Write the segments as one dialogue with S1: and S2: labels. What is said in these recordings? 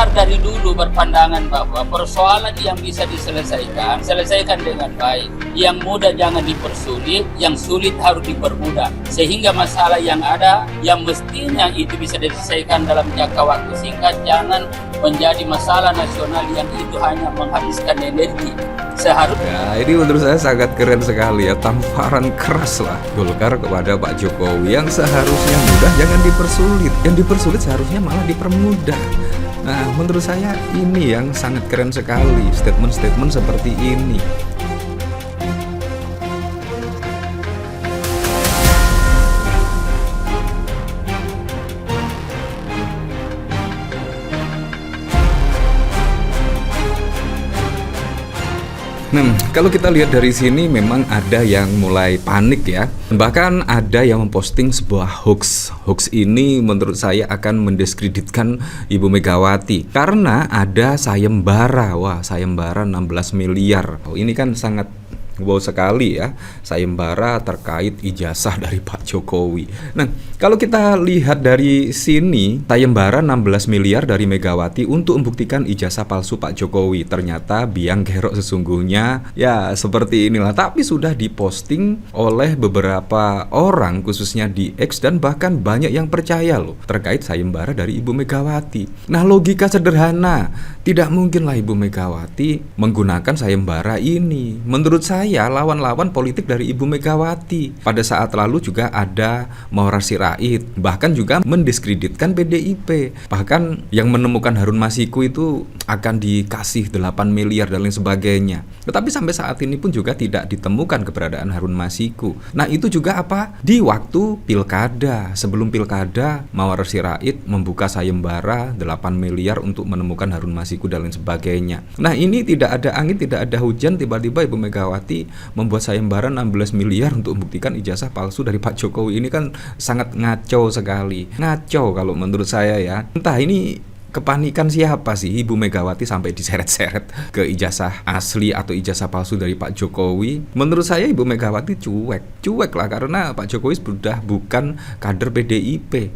S1: Golkar dari dulu berpandangan bahwa persoalan yang bisa diselesaikan, selesaikan dengan baik. Yang mudah jangan dipersulit, yang sulit harus dipermudah. Sehingga masalah yang ada, yang mestinya itu bisa diselesaikan dalam jangka waktu singkat, jangan menjadi masalah nasional yang itu hanya menghabiskan energi.
S2: Ya, ini menurut saya sangat keren sekali ya, tamparan keras lah Golkar kepada Pak Jokowi. Yang seharusnya mudah jangan dipersulit, yang dipersulit seharusnya malah dipermudah. Nah, menurut saya ini yang sangat keren sekali, statement-statement seperti ini. Nah, kalau kita lihat dari sini memang ada yang mulai panik ya. Bahkan ada yang memposting sebuah hoax. Hoax ini menurut saya akan mendiskreditkan Ibu Megawati karena ada sayembara. Wah, sayembara 16 miliar. Oh, ini kan sangat wow sekali ya, sayembara terkait ijazah dari Pak Jokowi. Nah, kalau kita lihat dari sini, sayembara 16 miliar dari Megawati untuk membuktikan ijazah palsu Pak Jokowi. Ternyata biang kerok sesungguhnya ya seperti inilah. Tapi sudah diposting oleh beberapa orang khususnya di X dan bahkan banyak yang percaya loh terkait sayembara dari Ibu Megawati. Nah, logika sederhana, tidak mungkinlah Ibu Megawati menggunakan sayembara ini. Menurut saya lawan-lawan politik dari Ibu Megawati pada saat lalu juga ada Maura Sirait, bahkan juga mendiskreditkan PDIP. Bahkan yang menemukan Harun Masiku itu akan dikasih 8 miliar dan lain sebagainya. Tetapi sampai saat ini pun juga tidak ditemukan keberadaan Harun Masiku. Nah, itu juga apa? Di waktu pilkada, sebelum pilkada, Maura Sirait membuka sayembara 8 miliar untuk menemukan Harun Masiku dan lain sebagainya. Nah, ini tidak ada angin, tidak ada hujan, tiba-tiba Ibu Megawati membuat sayembara 16 miliar untuk membuktikan ijazah palsu dari Pak Jokowi. Ini kan sangat ngaco sekali. Ngaco kalau menurut saya ya. Entah ini kepanikan siapa sih Ibu Megawati sampai diseret-seret ke ijazah asli atau ijazah palsu dari Pak Jokowi. Menurut saya Ibu Megawati cuek lah karena Pak Jokowi sudah bukan kader PDIP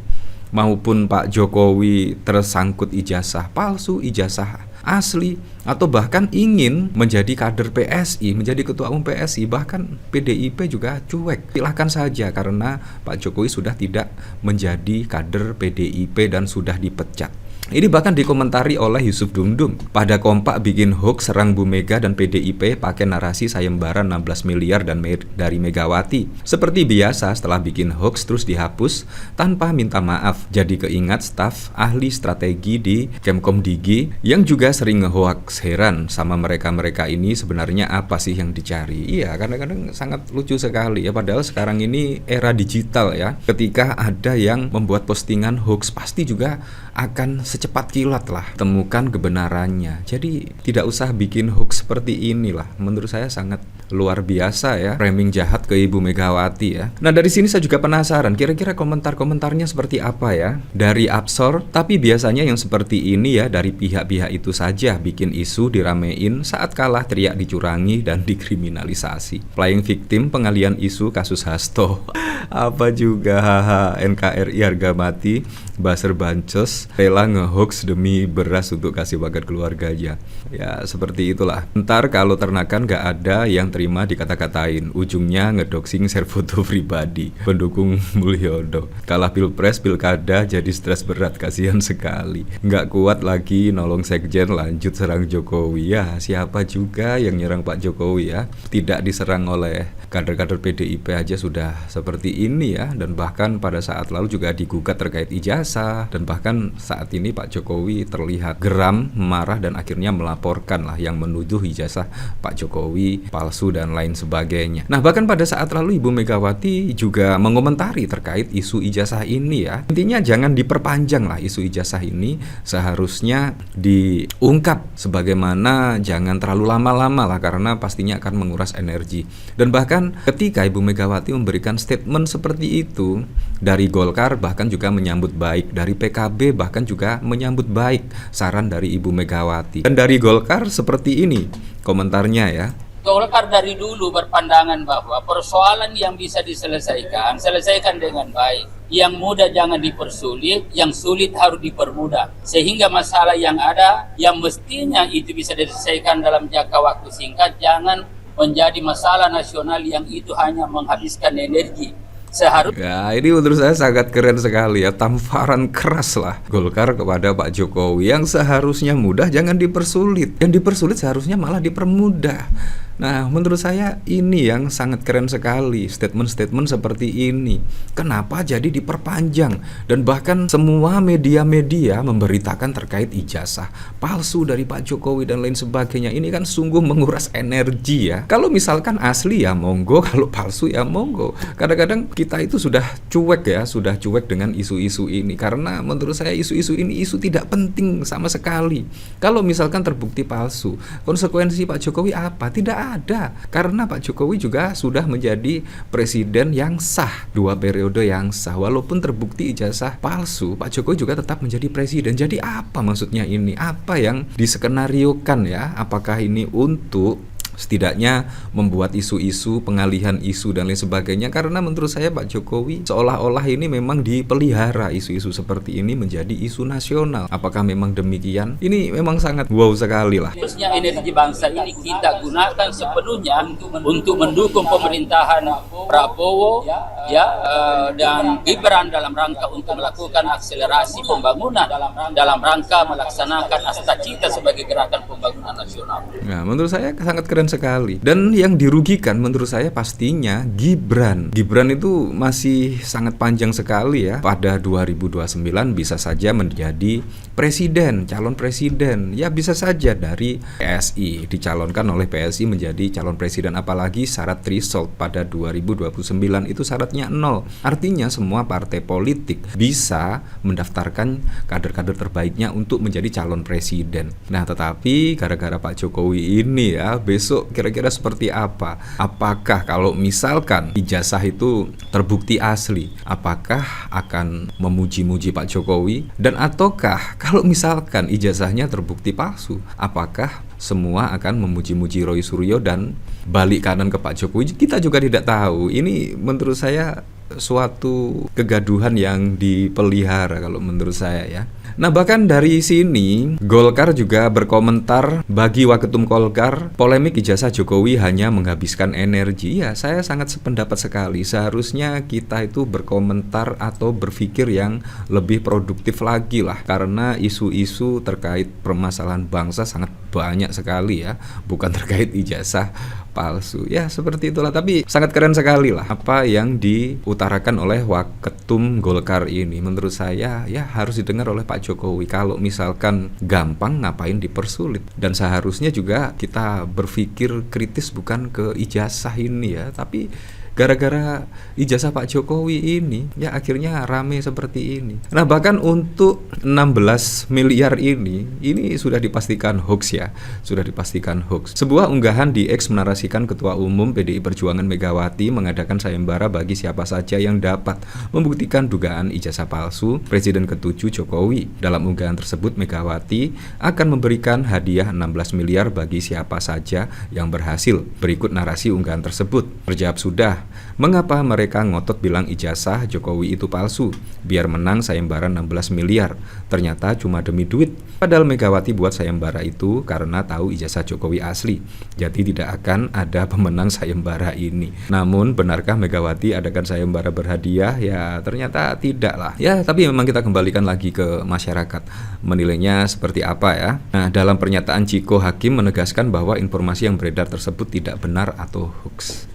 S2: maupun Pak Jokowi tersangkut ijazah palsu, ijazah asli, atau bahkan ingin menjadi kader PSI, menjadi ketua umum PSI, bahkan PDIP juga cuek. Silahkan saja karena Pak Jokowi sudah tidak menjadi kader PDIP dan sudah dipecat. Ini bahkan dikomentari oleh Yusuf Dumdum. Pada kompak bikin hoax serang Bu Mega dan PDIP pakai narasi sayembara 16 miliar dari Megawati. Seperti biasa setelah bikin hoax terus dihapus tanpa minta maaf. Jadi keingat staf ahli strategi di Kemkomdigi yang juga sering ngehoax. Heran sama mereka-mereka ini sebenarnya apa sih yang dicari. Iya, kadang-kadang sangat lucu sekali ya. Padahal sekarang ini era digital ya. Ketika ada yang membuat postingan hoax pasti juga akan secepat kilat lah temukan kebenarannya. Jadi tidak usah bikin hoax seperti inilah. Menurut saya sangat luar biasa ya, framing jahat ke Ibu Megawati ya. Nah, dari sini saya juga penasaran kira-kira komentar-komentarnya seperti apa ya dari Absor. Tapi biasanya yang seperti ini ya dari pihak-pihak itu saja bikin isu diramein, saat kalah teriak dicurangi dan dikriminalisasi. Playing victim pengalian isu kasus Hasto. Apa juga haha, NKRI harga mati, Baser Bances rela ngehoax demi beras untuk kasih makan keluarganya. Ya seperti itulah. Ntar kalau ternakan gak ada yang terima dikata-katain, ujungnya ngedoxing share foto pribadi pendukung Mulyono. Kalah pilpres pilkada jadi stres berat, kasihan sekali. Nggak kuat lagi nolong sekjen lanjut serang Jokowi. Ya siapa juga yang nyerang Pak Jokowi ya. Tidak diserang oleh kader-kader PDIP aja sudah seperti ini ya. Dan bahkan pada saat lalu juga digugat terkait ijazah. Dan bahkan saat ini Pak Jokowi terlihat geram, marah dan akhirnya melaporkan lah yang menuduh ijazah Pak Jokowi palsu dan lain sebagainya. Nah, bahkan pada saat lalu Ibu Megawati juga mengomentari terkait isu ijazah ini ya. Intinya jangan diperpanjang lah isu ijazah ini, seharusnya diungkap sebagaimana jangan terlalu lama-lama lah karena pastinya akan menguras energi. Dan bahkan ketika Ibu Megawati memberikan statement seperti itu dari Golkar bahkan juga menyambut baik, dari PKB bahkan juga menyambut baik saran dari Ibu Megawati. Dan dari Golkar seperti ini komentarnya ya.
S1: Golkar dari dulu berpandangan bahwa persoalan yang bisa diselesaikan, selesaikan dengan baik. Yang mudah jangan dipersulit, yang sulit harus dipermudah. Sehingga masalah yang ada, yang mestinya itu bisa diselesaikan dalam jangka waktu singkat, jangan menjadi masalah nasional yang itu hanya menghabiskan energi.
S2: Ya, ini menurut saya sangat keren sekali ya, tamparan keras lah Golkar kepada Pak Jokowi. Yang seharusnya mudah jangan dipersulit, yang dipersulit seharusnya malah dipermudah. Nah, menurut saya ini yang sangat keren sekali, statement-statement seperti ini. Kenapa jadi diperpanjang? Dan bahkan semua media-media memberitakan terkait ijazah palsu dari Pak Jokowi dan lain sebagainya. Ini kan sungguh menguras energi ya. Kalau misalkan asli ya monggo, kalau palsu ya monggo. Kadang-kadang kita itu sudah cuek ya, sudah cuek dengan isu-isu ini. Karena menurut saya isu-isu ini isu tidak penting sama sekali. Kalau misalkan terbukti palsu, konsekuensi Pak Jokowi apa? Tidak ada, karena Pak Jokowi juga sudah menjadi presiden yang sah, 2 periode yang sah. Walaupun terbukti ijazah palsu, Pak Jokowi juga tetap menjadi presiden. Jadi apa maksudnya ini? Apa yang diskenariokan ya? Apakah ini untuk setidaknya membuat isu-isu, pengalihan isu dan lain sebagainya? Karena menurut saya Pak Jokowi seolah-olah ini memang dipelihara isu-isu seperti ini menjadi isu nasional. Apakah memang demikian? Ini memang sangat wow sekali lah.
S1: Harusnya energi bangsa ini kita gunakan sepenuhnya untuk mendukung pemerintahan Prabowo dan Gibran dalam rangka untuk melakukan akselerasi pembangunan, dalam rangka melaksanakan Astacita sebagai gerakan pembangunan nasional.
S2: Nah, menurut saya sangat keren sekali. Dan yang dirugikan menurut saya pastinya Gibran. Gibran itu masih sangat panjang sekali ya. Pada 2029 bisa saja menjadi presiden, calon presiden. Ya bisa saja dari PSI, dicalonkan oleh PSI menjadi calon presiden. Apalagi syarat threshold pada 2029 itu syaratnya 0. Artinya semua partai politik bisa mendaftarkan kader-kader terbaiknya untuk menjadi calon presiden. Nah, tetapi gara-gara Pak Jokowi ini ya, besok kira-kira seperti apa? Apakah kalau misalkan ijazah itu terbukti asli, apakah akan memuji-muji Pak Jokowi? Dan ataukah kalau misalkan ijazahnya terbukti palsu, apakah semua akan memuji-muji Roy Suryo dan balik kanan ke Pak Jokowi? Kita juga tidak tahu. Ini menurut saya suatu kegaduhan yang dipelihara kalau menurut saya ya. Nah, bahkan dari sini Golkar juga berkomentar, bagi Waketum Golkar, polemik ijazah Jokowi hanya menghabiskan energi. Ya, saya sangat sependapat sekali. Seharusnya kita itu berkomentar atau berpikir yang lebih produktif lagi lah. Karena isu-isu terkait permasalahan bangsa sangat banyak sekali ya, bukan terkait ijazah palsu. Ya, seperti itulah. Tapi sangat keren sekali lah apa yang diutarakan oleh Waketum Golkar ini. Menurut saya ya harus didengar oleh Pak Jokowi. Kalau misalkan gampang, ngapain dipersulit? Dan seharusnya juga kita berpikir kritis bukan ke ijazah ini ya, tapi gara-gara ijazah Pak Jokowi ini ya akhirnya rame seperti ini. Nah, bahkan untuk 16 miliar ini sudah dipastikan hoax ya, sudah dipastikan hoax. Sebuah unggahan di X menarasikan Ketua Umum PDI Perjuangan Megawati mengadakan sayembara bagi siapa saja yang dapat membuktikan dugaan ijazah palsu Presiden ke-7 Jokowi. Dalam unggahan tersebut Megawati akan memberikan hadiah 16 miliar bagi siapa saja yang berhasil. Berikut narasi unggahan tersebut. Terjawab sudah. Mengapa mereka ngotot bilang ijazah Jokowi itu palsu? Biar menang sayembara 16 miliar. Ternyata cuma demi duit. Padahal Megawati buat sayembara itu karena tahu ijazah Jokowi asli. Jadi tidak akan ada pemenang sayembara ini. Namun benarkah Megawati adakan sayembara berhadiah? Ya ternyata tidak lah. Ya tapi memang kita kembalikan lagi ke masyarakat. Menilainya seperti apa ya? Nah, dalam pernyataan Ciko Hakim menegaskan bahwa informasi yang beredar tersebut tidak benar atau hoax.